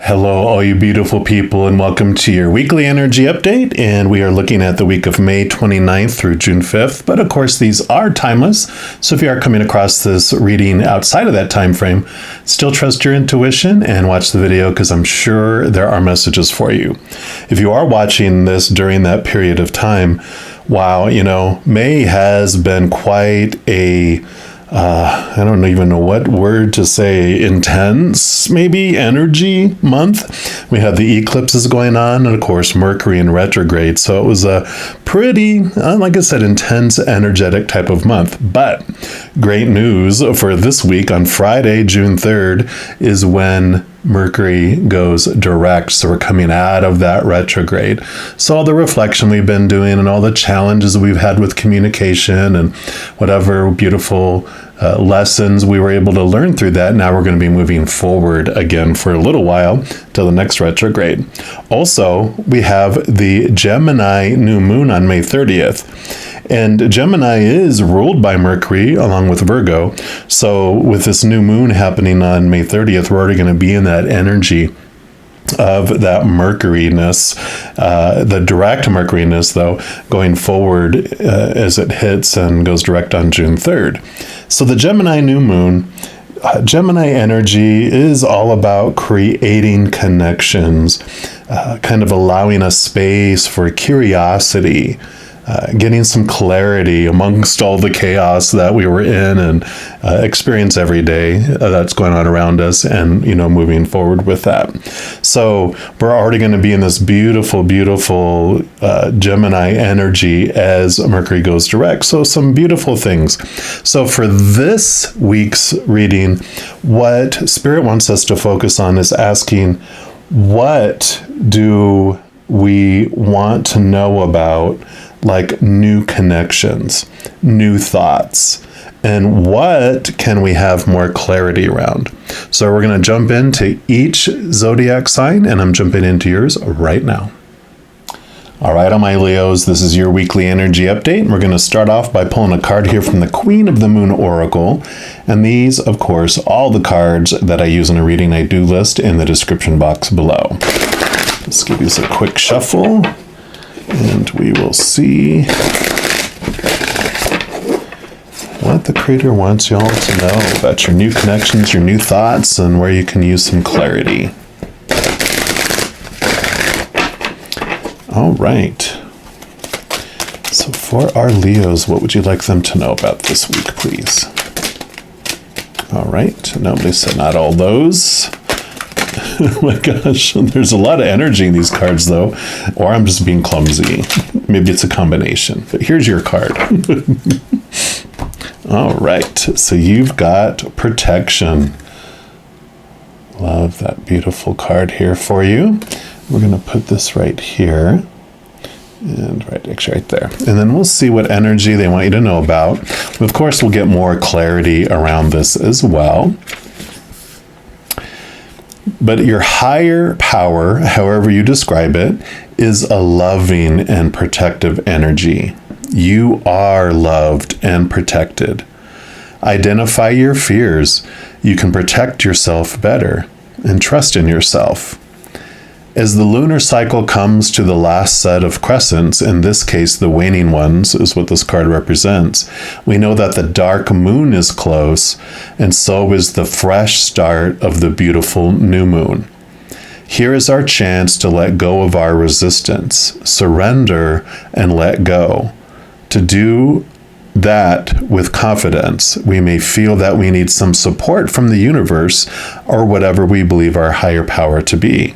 Hello, all you beautiful people, and welcome to your weekly energy update. And we are looking at the week of May 29th through June 5th. But of course, these are timeless. So if you are coming across this reading outside of that time frame, still trust your intuition and watch the video because I'm sure there are messages for you. If you are watching this during that period of time, wow, May has been quite a I don't even know what word to say, intense, maybe, energy month. We had the eclipses going on, and of course, Mercury in retrograde. So it was a pretty, like I said, intense, energetic type of month. But great news for this week on Friday, June 3rd, is when Mercury goes direct. So we're coming out of that retrograde. So all the reflection we've been doing and all the challenges we've had with communication and whatever beautiful lessons we were able to learn through that. Now we're going to be moving forward again for a little while till the next retrograde. Also, we have the Gemini new moon on May 30th. And Gemini is ruled by Mercury along with Virgo. So with this new moon happening on May 30th, we're already going to be in that energy of that Mercuryness, the direct Mercuryness, though, going forward as it hits and goes direct on June 3rd. So the Gemini new moon, Gemini energy is all about creating connections, kind of allowing a space for curiosity, getting some clarity amongst all the chaos that we were in and experience every day that's going on around us, and moving forward with that. So we're already going to be in this beautiful Gemini energy as Mercury goes direct. So some beautiful things. So for this week's reading, what Spirit wants us to focus on is asking, what do we want to know about, like new connections, new thoughts, and what can we have more clarity around? So we're going to jump into each zodiac sign, and I'm jumping into yours right now. All right, all my Leos, this is your weekly energy update. We're going to start off by pulling a card here from the Queen of the Moon Oracle. And these, of course, all the cards that I use in a reading, I do list in the description box below. Let's give these a quick shuffle, and we will see what the Creator wants y'all to know about your new connections, your new thoughts, and where you can use some clarity. All right. So for our Leos, what would you like them to know about this week, please? All right. Nobody said not all those. Oh my gosh, there's a lot of energy in these cards, though. Or I'm just being clumsy. Maybe it's a combination. But here's your card. All right, so you've got protection. Love that beautiful card here for you. We're going to put this right here. And actually right there. And then we'll see what energy they want you to know about. Of course, we'll get more clarity around this as well. But your higher power, however you describe it, is a loving and protective energy. You are loved and protected. Identify your fears. You can protect yourself better and trust in yourself. As the lunar cycle comes to the last set of crescents, in this case the waning ones is what this card represents, we know that the dark moon is close, and so is the fresh start of the beautiful new moon. Here is our chance to let go of our resistance, surrender, and let go. To do that with confidence, we may feel that we need some support from the universe or whatever we believe our higher power to be.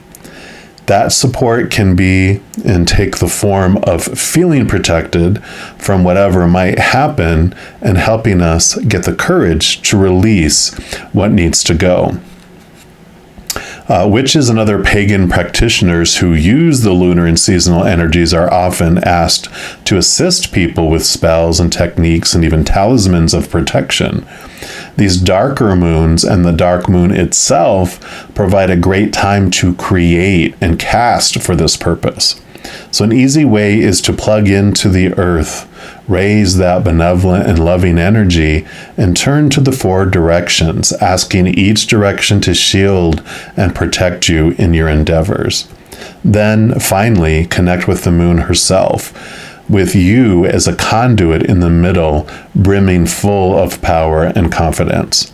That support can be and take the form of feeling protected from whatever might happen and helping us get the courage to release what needs to go. Witches and other pagan practitioners who use the lunar and seasonal energies are often asked to assist people with spells and techniques and even talismans of protection. These darker moons and the dark moon itself provide a great time to create and cast for this purpose. So an easy way is to plug into the earth, Raise that benevolent and loving energy and turn to the 4 directions, asking each direction to shield and protect you in your endeavors. Then, finally, connect with the moon herself, with you as a conduit in the middle, brimming full of power and confidence.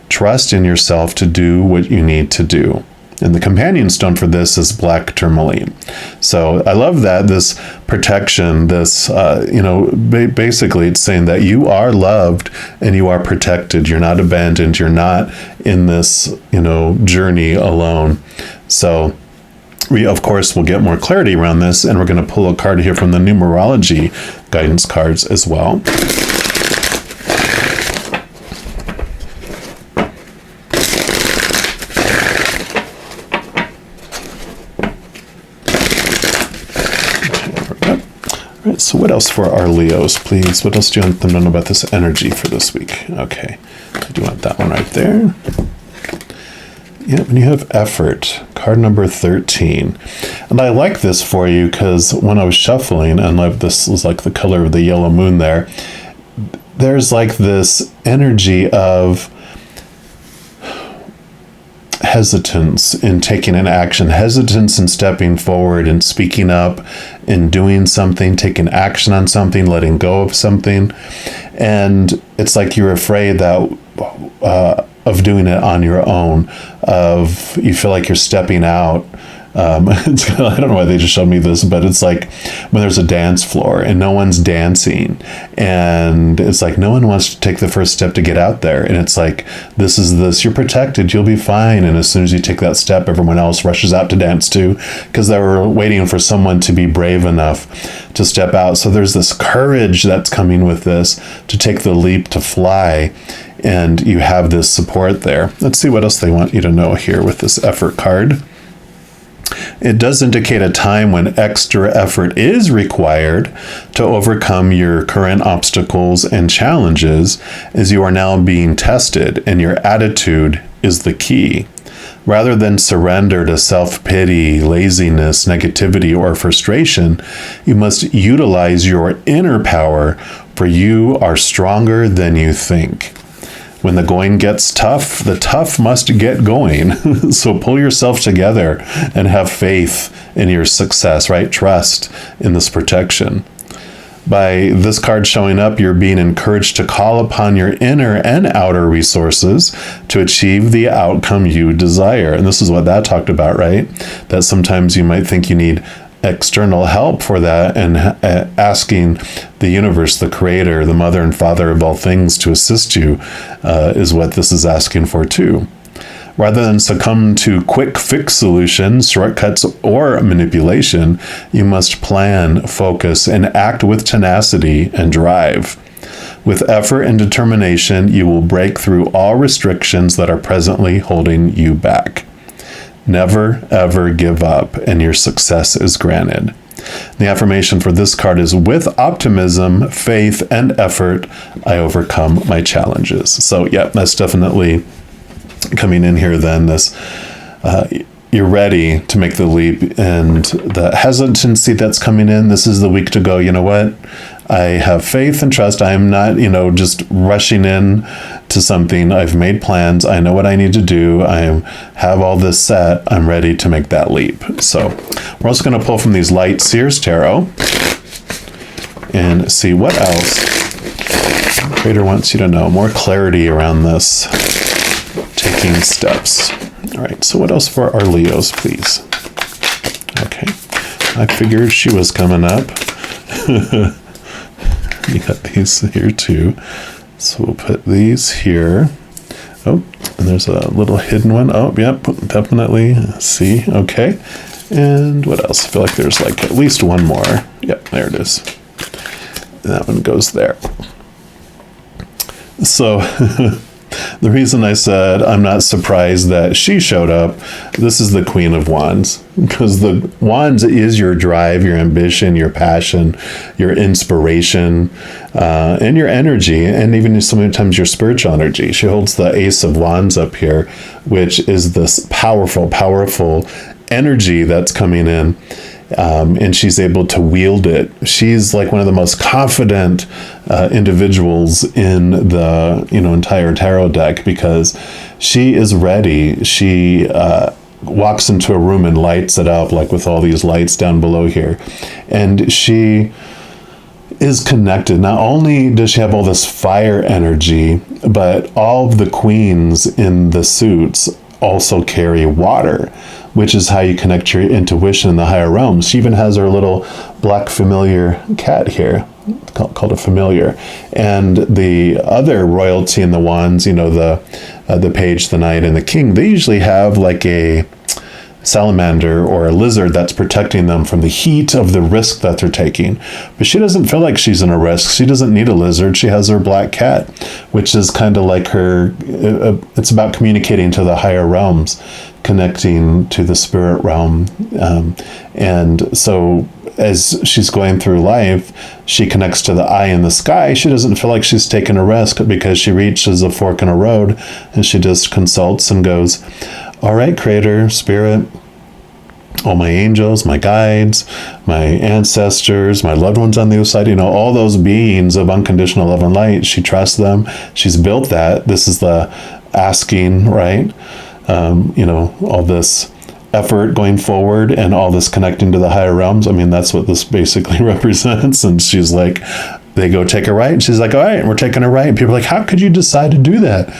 Trust in yourself to do what you need to do. And the companion stone for this is black tourmaline. So I love that this protection, this, basically it's saying that you are loved and you are protected. You're not abandoned. You're not in this, journey alone. So we, of course, will get more clarity around this, and we're going to pull a card here from the numerology guidance cards as well. All right, so what else for our Leos, please? What else do you want them to know about this energy for this week? Okay, I do want that one right there. Yeah, when you have effort, card number 13. And I like this for you because when I was shuffling, and this was like the color of the yellow moon there, there's like this energy of hesitance in taking an action, hesitance in stepping forward and speaking up and doing something, taking action on something, letting go of something. And it's like you're afraid that of doing it on your own, of you feel like you're stepping out. I don't know why they just showed me this, but it's like when there's a dance floor and no one's dancing, and it's like no one wants to take the first step to get out there, and it's like this, you're protected, you'll be fine, and as soon as you take that step, everyone else rushes out to dance too, because they were waiting for someone to be brave enough to step out. So there's this courage that's coming with this, to take the leap to fly, and you have this support there. Let's see what else they want you to know here with this effort card. It does indicate a time when extra effort is required to overcome your current obstacles and challenges, as you are now being tested and your attitude is the key. Rather than surrender to self-pity, laziness, negativity, or frustration, you must utilize your inner power, for you are stronger than you think. When the going gets tough, the tough must get going. So pull yourself together and have faith in your success, right? Trust in this protection. By this card showing up, you're being encouraged to call upon your inner and outer resources to achieve the outcome you desire. And this is what that talked about, right? That sometimes you might think you need external help for that, and asking the universe, the creator, the mother and father of all things to assist you is what this is asking for too. Rather than succumb to quick fix solutions, shortcuts, or manipulation, you must plan, focus, and act with tenacity and drive. With effort and determination, you will break through all restrictions that are presently holding you back. Never, ever give up, and your success is granted. The affirmation for this card is, with optimism, faith, and effort, I overcome my challenges. So, yeah, that's definitely coming in here then. You're ready to make the leap, and the hesitancy that's coming in, this is the week to go, you know what? I have faith and trust. I am not, just rushing in to something. I've made plans. I know what I need to do. Have all this set. I'm ready to make that leap. So we're also going to pull from these Light Seers Tarot and see what else the Creator wants you to know. More clarity around this taking steps. All right, so what else for our Leos, please? Okay, I figured she was coming up. You got these here too. So we'll put these here. Oh, and there's a little hidden one. Oh, yep, definitely. See, okay. And what else? I feel like there's like at least one more. Yep, there it is. And that one goes there. So the reason I said I'm not surprised that she showed up, this is the Queen of Wands, because the Wands is your drive, your ambition, your passion, your inspiration, and your energy, and even sometimes your spiritual energy. She holds the Ace of Wands up here, which is this powerful, powerful energy that's coming in. and she's able to wield it. She's like one of the most confident individuals in the entire tarot deck, because she is ready. She walks into a room and lights it up, like with all these lights down below here, and she is connected. Not only does she have all this fire energy, but all of the queens in the suits also carry water, which is how you connect your intuition in the higher realms. She even has her little black familiar cat here, called a familiar. And the other royalty in the wands, the page, the knight, and the king, they usually have like a salamander or a lizard that's protecting them from the heat of the risk that they're taking. But she doesn't feel like she's in a risk. She doesn't need a lizard. She has her black cat, which is kind of like her, it's about communicating to the higher realms, connecting to the spirit realm. And so as she's going through life, she connects to the eye in the sky. She doesn't feel like she's taking a risk, because she reaches a fork in a road and she just consults and goes, all right, Creator, Spirit, all my angels, my guides, my ancestors, my loved ones on the other side, all those beings of unconditional love and light, she trusts them. She's built that. This is the asking, right? All this effort going forward and all this connecting to the higher realms. I mean, that's what this basically represents. And she's like, they go take a right. And she's like, all right, we're taking a right. And people are like, how could you decide to do that?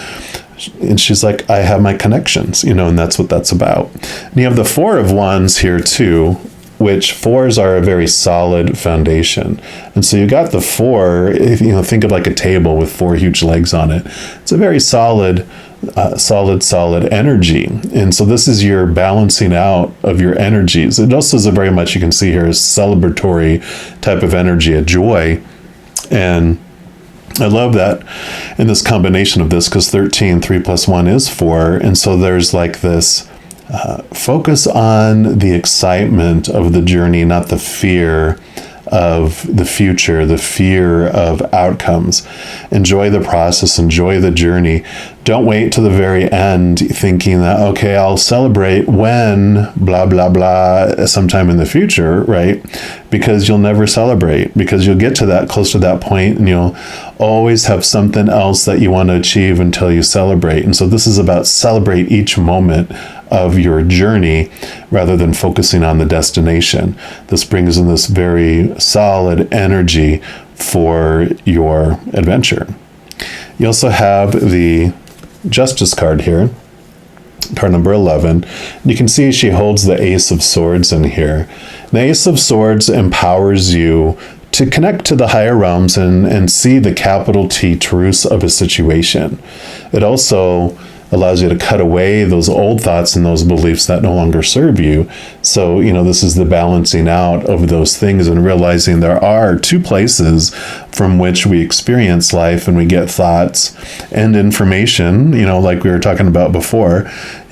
And she's like, I have my connections, and that's what that's about. And you have the Four of Wands here too, which fours are a very solid foundation. And so you got the four, if think of like a table with four huge legs on it. It's a very solid energy. And so this is your balancing out of your energies. It also is a very much, you can see here, a celebratory type of energy, a joy. And I love that in this combination of this, because 13, 3 plus 1 is 4. And so there's like this focus on the excitement of the journey, not the fear of the future, the fear of outcomes. Enjoy the process, enjoy the journey. Don't wait to the very end thinking that, okay, I'll celebrate when blah, blah, blah sometime in the future, right? Because you'll never celebrate, because you'll get to that, close to that point, and you'll always have something else that you want to achieve until you celebrate. And so this is about celebrate each moment of your journey rather than focusing on the destination. This brings in this very solid energy for your adventure. You also have the Justice card here, card number 11. You can see she holds the Ace of Swords in here. The Ace of Swords empowers you to connect to the higher realms and see the capital T truths of a situation. It also allows you to cut away those old thoughts and those beliefs that no longer serve you. So, this is the balancing out of those things and realizing there are two places from which we experience life and we get thoughts and information, like we were talking about before,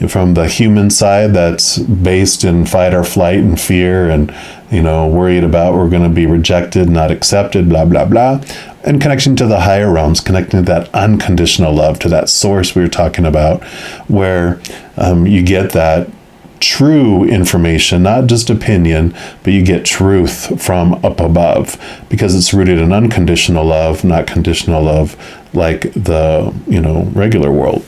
from the human side that's based in fight or flight and fear and, worried about we're going to be rejected, not accepted, blah, blah, blah. And connection to the higher realms, connecting to that unconditional love, to that source we were talking about, where you get that true information, not just opinion, but you get truth from up above, because it's rooted in unconditional love, not conditional love like the, regular world.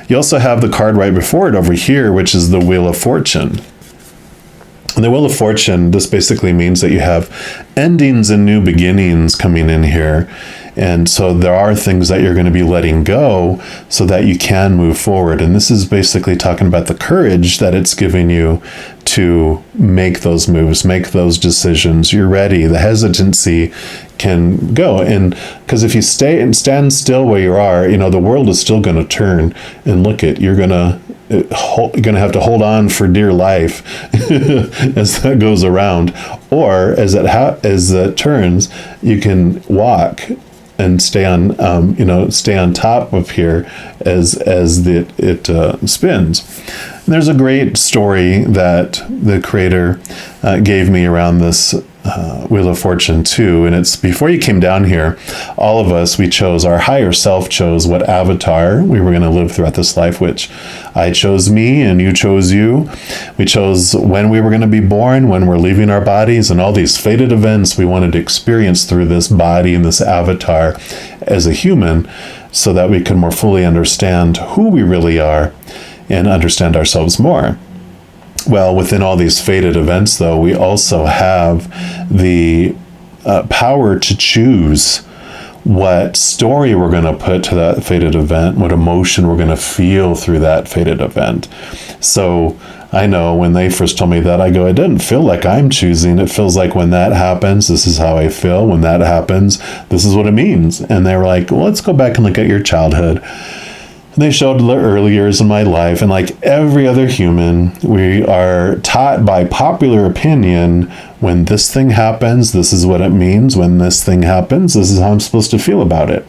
You also have the card right before it over here, which is the Wheel of Fortune. And the Wheel of Fortune, this basically means that you have endings and new beginnings coming in here. And so there are things that you're going to be letting go so that you can move forward. And this is basically talking about the courage that it's giving you to make those moves, make those decisions. You're ready. The hesitancy can go. And because if you stay and stand still where you are, the world is still going to turn and look at, you're going to have to hold on for dear life as that goes around, or as it turns, you can walk and stay on top of here as it spins. And there's a great story that the creator gave me around this Wheel of Fortune too, and it's before you came down here, all of us, we chose, our higher self chose what avatar we were going to live throughout this life, which I chose me and you chose you. We chose when we were going to be born, when we're leaving our bodies, and all these fated events we wanted to experience through this body and this avatar as a human, so that we could more fully understand who we really are and understand ourselves more. Well, within all these fated events, though, we also have the power to choose what story we're going to put to that fated event, what emotion we're going to feel through that fated event. So I know when they first told me that, I go, it doesn't feel like I'm choosing. It feels like when that happens, this is how I feel. When that happens, this is what it means. And they were like, well, let's go back and look at your childhood. And they showed the early years in my life, and like every other human, we are taught by popular opinion, when this thing happens, this is what it means. When this thing happens, this is how I'm supposed to feel about it.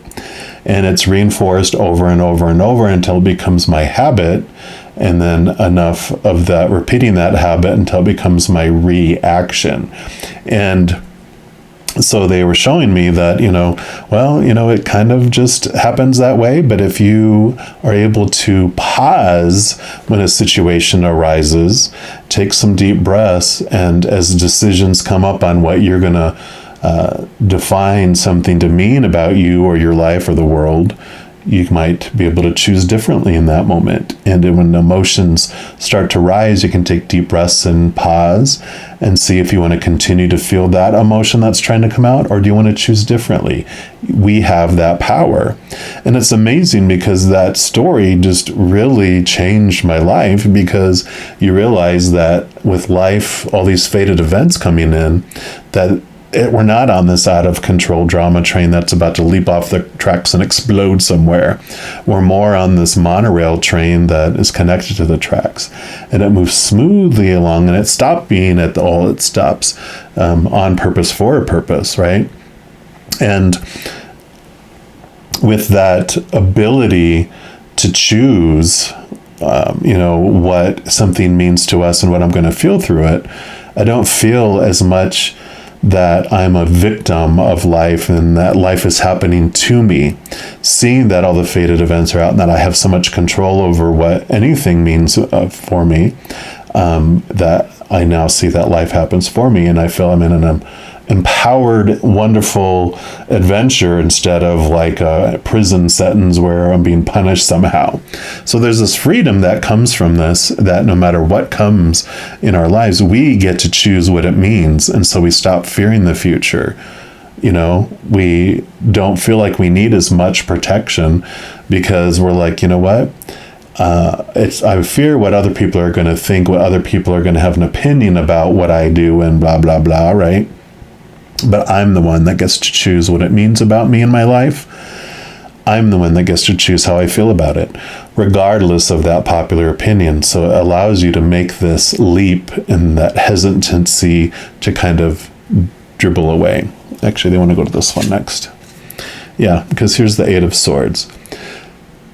And it's reinforced over and over and over until it becomes my habit, and then enough of that, repeating that habit until it becomes my reaction. And so they were showing me that, it kind of just happens that way. But if you are able to pause when a situation arises, take some deep breaths, and as decisions come up on what you're going to define something to mean about you or your life or the world, you might be able to choose differently in that moment. And when emotions start to rise, you can take deep breaths and pause and see if you want to continue to feel that emotion that's trying to come out, or do you want to choose differently? We have that power. And it's amazing because that story just really changed my life, because you realize that with life, all these fated events coming in, that we're not on this out of control drama train that's about to leap off the tracks and explode somewhere. We're more on this monorail train that is connected to the tracks, and it moves smoothly along, and it stopped being at all it stops on purpose for a purpose, right? And with that ability to choose, what something means to us and what I'm going to feel through it, I don't feel as much that I'm a victim of life and that life is happening to me. Seeing that all the fated events are out and that I have so much control over what anything means for me, that I now see that life happens for me, and I feel I'm in an empowered, wonderful adventure instead of like a prison sentence where I'm being punished somehow. So there's this freedom that comes from this, that no matter what comes in our lives, we get to choose what it means. And so we stop fearing the future. We don't feel like we need as much protection, because we're like, you know what? I fear what other people are going to think, what other people are going to have an opinion about what I do, and blah, blah, blah, right? But I'm the one that gets to choose what it means about me in my life. I'm the one that gets to choose how I feel about it, regardless of that popular opinion. So it allows you to make this leap and that hesitancy to kind of dribble away. Actually, they want to go to this one next. Yeah, because here's the Eight of Swords.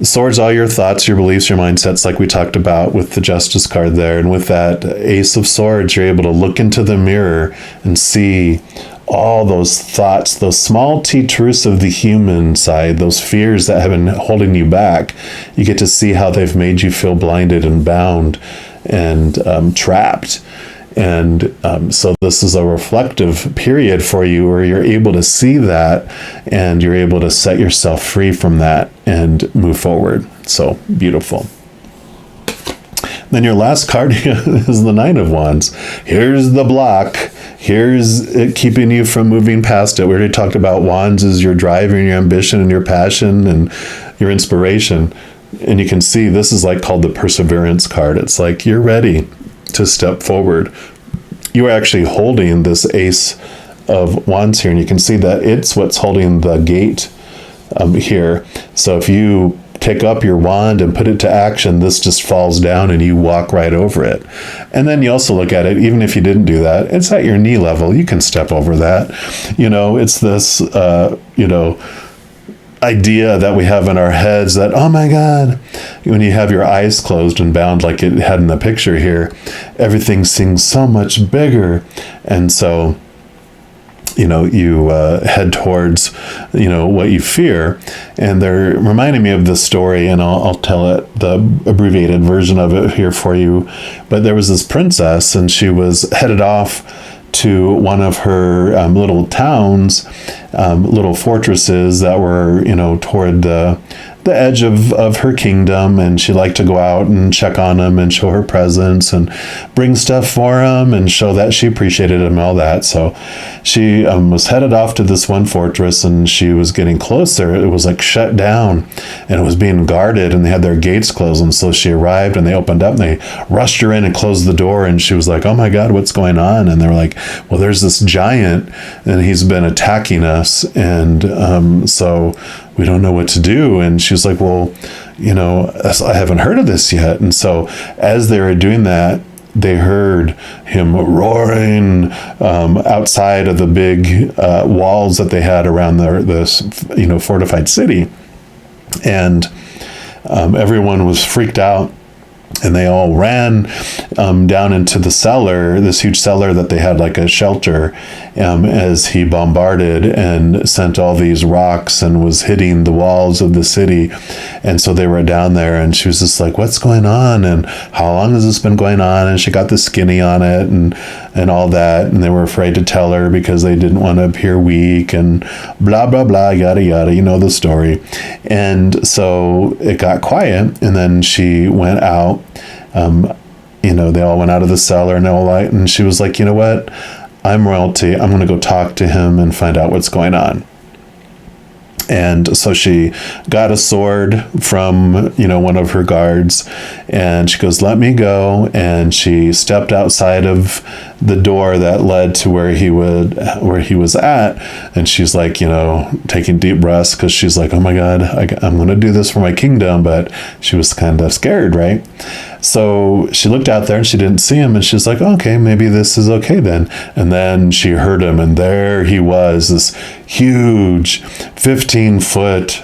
Swords, all your thoughts, your beliefs, your mindsets, like we talked about with the Justice card there. And with that Ace of Swords, you're able to look into the mirror and see all those thoughts, those small t-truths of the human side, those fears that have been holding you back. You get to see how they've made you feel blinded and bound and trapped. And so this is a reflective period for you where you're able to see that, and you're able to set yourself free from that and move forward. So beautiful. Then your last card is the Nine of Wands. Here's the block. Here's it keeping you from moving past it. We already talked about wands as your drive and your ambition and your passion and your inspiration. And you can see this is like called the Perseverance card. It's like you're ready to step forward. You are actually holding this Ace of Wands here, and you can see that it's what's holding the gate here. So if you take up your wand and put it to action, this just falls down and you walk right over it. And then you also look at it, even if you didn't do that, it's at your knee level. You can step over that. It's this, idea that we have in our heads that, oh my God, when you have your eyes closed and bound like it had in the picture here, everything seems so much bigger. And so you head towards, what you fear. And they're reminding me of this story, and I'll tell it, the abbreviated version of it here for you. But there was this princess, and she was headed off to one of her little towns, little fortresses that were, toward the edge of her kingdom, and she liked to go out and check on them and show her presents and bring stuff for them and show that she appreciated them and all that. So she was headed off to this one fortress, and she was getting closer. It was like shut down, and it was being guarded, and they had their gates closed. And so she arrived, and they opened up, and they rushed her in and closed the door, and she was like, "Oh my God, what's going on?" And they were like, "Well, there's this giant, and he's been attacking us, and so we don't know what to do." And she was like, "Well, I haven't heard of this yet." And so as they were doing that, they heard him roaring outside of the big walls that they had around this fortified city. And everyone was freaked out. And they all ran down into the cellar, this huge cellar that they had like a shelter, as he bombarded and sent all these rocks and was hitting the walls of the city. And so they were down there, and she was just like, "What's going on? And how long has this been going on?" And she got the skinny on it and all that. And they were afraid to tell her because they didn't want to appear weak and blah, blah, blah, yada, yada. You know the story. And so it got quiet, and then she went out. They all went out of the cellar and she was like, "You know what? I'm royalty. I'm going to go talk to him and find out what's going on." And so she got a sword from, one of her guards, and she goes, "Let me go." And she stepped outside of the door that led to where he was at. And she's like, taking deep breaths, because she's like, "Oh my God, I'm going to do this for my kingdom." But she was kind of scared, right? So she looked out there and she didn't see him, and she's like, "Okay, maybe this is okay then." And then she heard him, and there he was, this huge 15-foot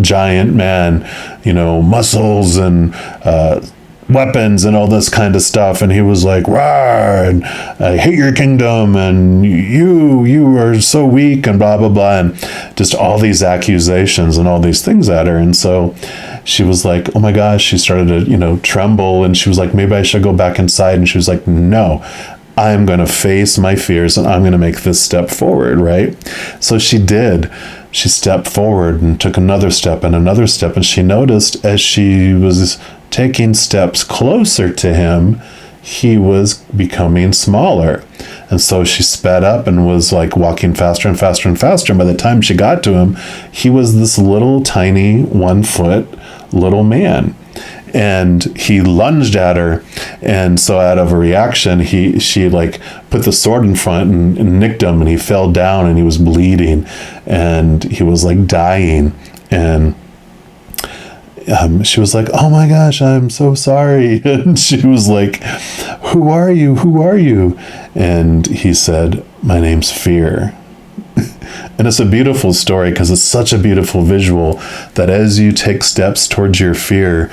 giant man, muscles and weapons and all this kind of stuff. And he was like, "Rawr, and I hate your kingdom, and you are so weak," and blah, blah, blah, and just all these accusations and all these things at her. And so she was like, "Oh my gosh," she started to, tremble, and she was like, "Maybe I should go back inside." And she was like, "No, I'm going to face my fears, and I'm going to make this step forward," right? So she did. She stepped forward and took another step and another step, and she noticed as she was taking steps closer to him, he was becoming smaller. And so she sped up and was like walking faster and faster and faster. And by the time she got to him, he was this little tiny 1-foot little man. And he lunged at her, and so out of a reaction, she like put the sword in front and nicked him, and he fell down, and he was bleeding, and he was like dying. And she was like, "Oh my gosh, I'm so sorry." And she was like, "Who are you? Who are you?" And he said, "My name's Fear." And it's a beautiful story because it's such a beautiful visual that as you take steps towards your fear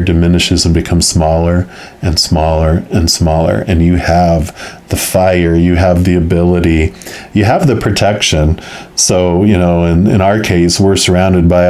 diminishes and becomes smaller and smaller and smaller. And you have the fire, you have the ability, you have the protection. So, in our case, we're surrounded by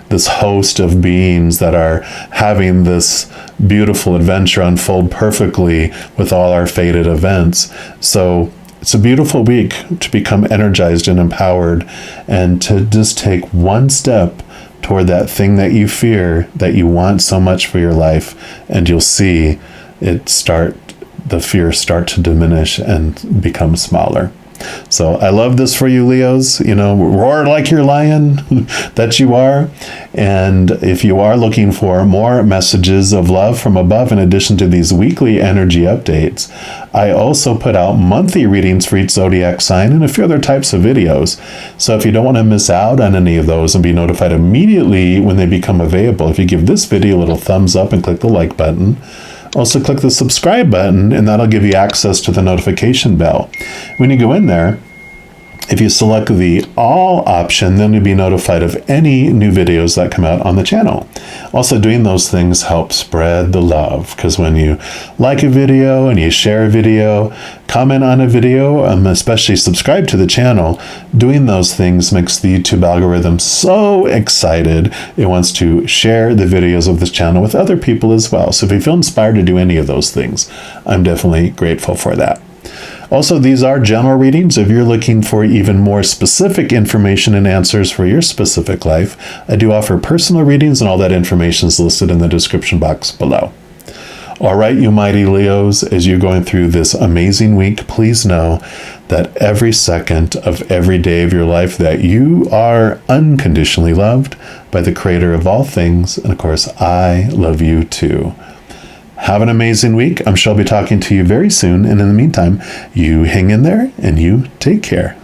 this host of beings that are having this beautiful adventure unfold perfectly with all our fated events. So it's a beautiful week to become energized and empowered, and to just take one step toward that thing that you fear, that you want so much for your life, and you'll see the fear start to diminish and become smaller. So I love this for you, Leos. Roar like your lion that you are. And if you are looking for more messages of love from above, in addition to these weekly energy updates, I also put out monthly readings for each zodiac sign and a few other types of videos. So if you don't want to miss out on any of those and be notified immediately when they become available, if you give this video a little thumbs up and click the like button, also click the subscribe button, and that'll give you access to the notification bell. When you go in there, If you select the all option, then you'll be notified of any new videos that come out on the channel. Also, doing those things helps spread the love, because when you like a video and you share a video, comment on a video, especially subscribe to the channel, doing those things makes the YouTube algorithm so excited. It wants to share the videos of this channel with other people as well. So if you feel inspired to do any of those things, I'm definitely grateful for that. Also, these are general readings. If you're looking for even more specific information and answers for your specific life, I do offer personal readings, and all that information is listed in the description box below. All right, you mighty Leos, as you're going through this amazing week, please know that every second of every day of your life that you are unconditionally loved by the Creator of all things. And of course, I love you too. Have an amazing week. I'm sure I'll be talking to you very soon. And in the meantime, you hang in there and you take care.